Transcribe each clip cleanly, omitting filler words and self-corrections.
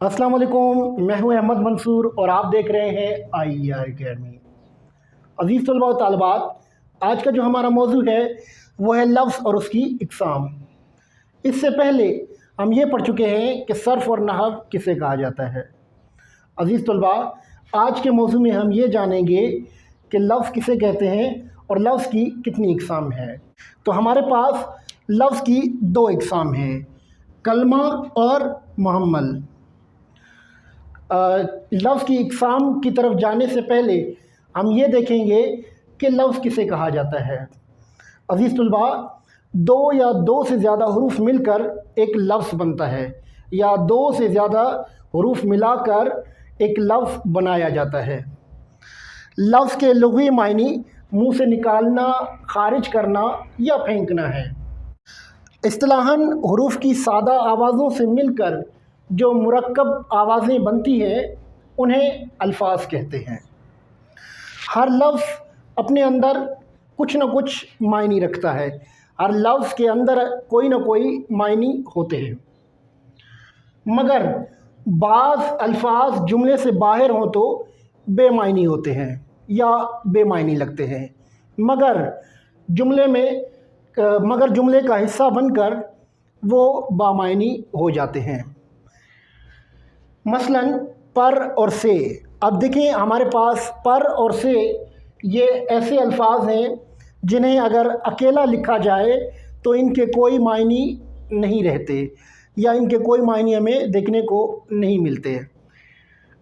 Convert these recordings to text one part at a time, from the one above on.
अस्सलाम वालेकुम, मैं हूं अहमद मंसूर और आप देख रहे हैं IER अकेडमी। अज़ीज़ तलबा व तालिबात, आज का जो हमारा मौजू है वो है लफ्ज़ और उसकी इक़साम। इससे पहले हम ये पढ़ चुके हैं कि सर्फ़ और नहव किसे कहा जाता है। अज़ीज़ तलबा, आज के मौजू में हम ये जानेंगे कि लफ्ज़ किसे कहते हैं और लफ्ज़ की कितनी इक़साम है। तो हमारे पास लफ्ज़ की दो इक़साम हैं, कलमा और मुहम्मल। लफ्ज़ की इक़साम की तरफ जाने से पहले हम ये देखेंगे कि लफ्ज़ किसे कहा जाता है। अज़ीज़ तलबा, दो या दो से ज़्यादा हरूफ मिलकर एक लफ्ज़ बनता है या दो से ज़्यादा हरूफ मिलाकर एक लफ्ज़ बनाया जाता है। लफ्ज़ के लुग़वी मायनी मुँह से निकालना, ख़ारिज करना या फेंकना है। इस्तिलाहन हरूफ की सादा आवाज़ों से मिलकर जो मुरक्कब आवाज़ें बनती हैं उन्हें अल्फाज कहते हैं। हर लफ्ज़ अपने अंदर कुछ न कुछ मायनी रखता है। हर लफ्ज़ के अंदर कोई न कोई मायनी होते हैं, मगर बाज़ अल्फाज जुमले से बाहर हों तो बेमायनी होते हैं या बेमायनी लगते हैं, मगर जुमले का हिस्सा बनकर वो बामायनी हो जाते हैं। मसलन पर और से। अब देखिए, हमारे पास पर और से ये ऐसे अल्फाज हैं जिन्हें अगर अकेला लिखा जाए तो इनके कोई मायनी नहीं रहते या इनके कोई मायने हमें देखने को नहीं मिलते,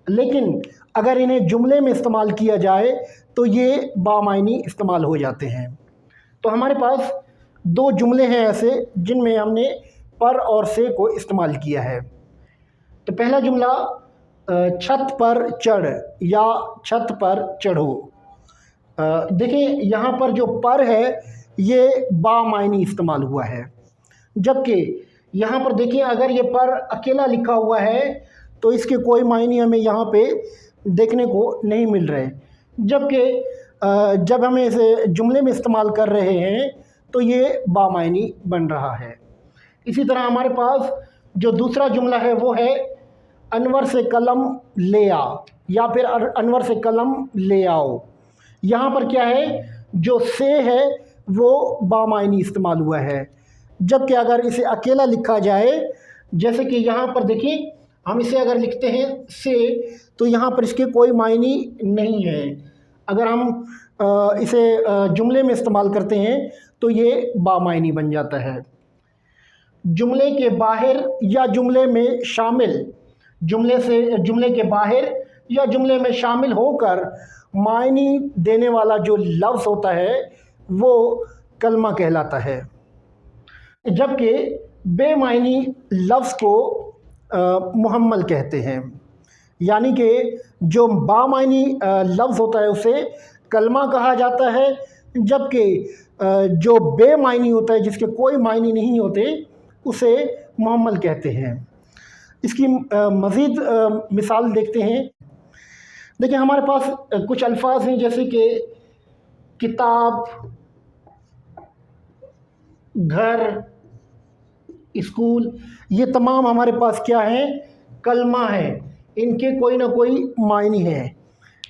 लेकिन अगर इन्हें जुमले में इस्तेमाल किया जाए तो ये बामायनी इस्तेमाल हो जाते हैं। तो हमारे पास दो जुमले हैं ऐसे जिनमें हमने पर और से को इस्तेमाल किया है। तो पहला जुमला छत पर चढ़ या छत पर चढ़ो। देखिए, यहाँ पर जो पर है ये बामायनी इस्तेमाल हुआ है, जबकि यहाँ पर देखिए अगर ये पर अकेला लिखा हुआ है तो इसके कोई मायने हमें यहाँ पे देखने को नहीं मिल रहे, जबकि जब हमें इसे जुमले में इस्तेमाल कर रहे हैं तो ये बामायनी बन रहा है। इसी तरह हमारे पास जो दूसरा जुमला है वो है अनवर से कलम ले आ या फिर अनवर से कलम ले आओ। यहाँ पर क्या है, जो से है वो बामायनी इस्तेमाल हुआ है, जबकि अगर इसे अकेला लिखा जाए, जैसे कि यहाँ पर देखिए हम इसे अगर लिखते हैं से तो यहाँ पर इसके कोई मायनी नहीं है। अगर हम इसे जुमले में इस्तेमाल करते हैं तो ये बामायनी बन जाता है। जुमले के बाहर या जुमले में शामिल, जुमले के बाहर या जुमले में शामिल होकर मायनी देने वाला जो लफ्ज़ होता है वो कलमा कहलाता है, जबकि बेमायनी लफ्ज़ को मुहम्मल कहते हैं। यानी कि जो बामायनी लफ्ज़ होता है उसे कलमा कहा जाता है, जबकि जो बेमायनी होता है, जिसके कोई मायने नहीं होते, उसे मुहम्मल कहते हैं। इसकी मज़ीद मिसाल देखते हैं। देखिए, हमारे पास कुछ अल्फाज हैं जैसे कि किताब, घर, स्कूल। ये तमाम हमारे पास क्या हैं, कलमा है, इनके कोई ना कोई मायने हैं।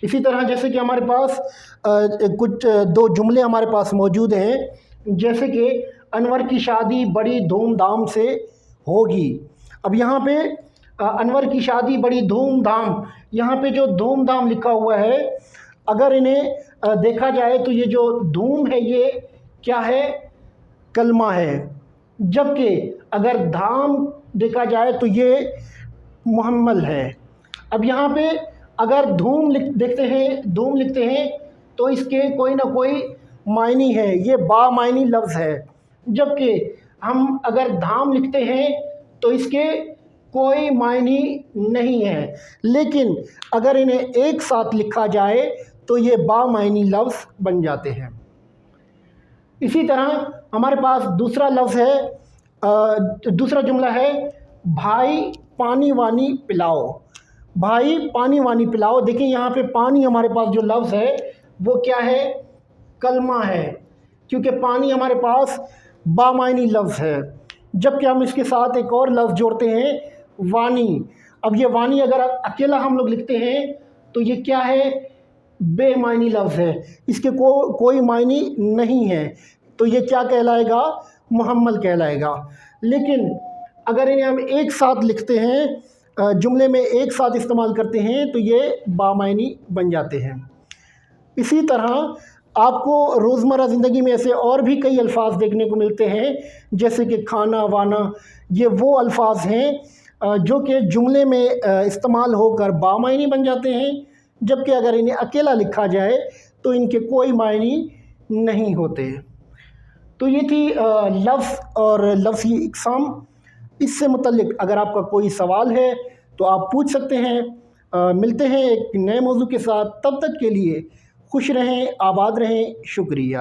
इसी तरह जैसे कि हमारे पास कुछ दो जुमले हमारे पास मौजूद हैं, जैसे कि अनवर की शादी बड़ी धूमधाम से होगी। अब यहाँ पे अनवर की शादी बड़ी धूमधाम, यहाँ पे जो धूमधाम लिखा हुआ है, अगर इन्हें देखा जाए तो ये जो धूम है ये क्या है, कलमा है, जबकि अगर धाम देखा जाए तो ये मुहम्मल है। अब यहाँ पे अगर धूम लिखते हैं तो इसके कोई ना कोई मायनी है, ये बामायनी लफ्ज़ है, जबकि हम अगर धाम लिखते हैं तो इसके कोई मायनी नहीं है, लेकिन अगर इन्हें एक साथ लिखा जाए तो ये बामायनी लफ्ज़ बन जाते हैं। इसी तरह हमारे पास दूसरा लफ्ज़ है, दूसरा जुमला है भाई पानी वानी पिलाओ। भाई पानी वानी पिलाओ। देखिए, यहाँ पे पानी हमारे पास जो लफ्ज़ है वो क्या है, कलमा है, क्योंकि पानी हमारे पास बामायनी लफ्ज़ है, जबकि हम इसके साथ एक और लफ्ज़ जोड़ते हैं वानी। اب یہ وانی اگر اکیلا ہم لوگ لکھتے ہیں تو یہ کیا ہے؟ بے معنی لفظ ہے، اس کے کوئی معنی نہیں ہے، تو یہ کیا کہلائے گا؟ محمل کہلائے گا۔ لیکن اگر انہیں ہم ایک ساتھ لکھتے ہیں، جملے میں ایک ساتھ استعمال کرتے ہیں، تو یہ بامعنی بن جاتے ہیں۔ اسی طرح آپ کو روزمرہ زندگی میں ایسے اور بھی کئی الفاظ دیکھنے کو ملتے ہیں، جیسے کہ کھانا، وانا، یہ وہ الفاظ ہیں جو کہ جملے میں استعمال ہو کر بامعنی بن جاتے ہیں، جبکہ اگر انہیں اکیلا لکھا جائے تو ان کے کوئی معنی نہیں ہوتے۔ تو یہ تھی لفظ اور لفظی اقسام۔ اس سے متعلق اگر آپ کا کوئی سوال ہے تو آپ پوچھ سکتے ہیں۔ ملتے ہیں ایک نئے موضوع کے ساتھ، تب تک کے لیے خوش رہیں، آباد رہیں، شکریہ۔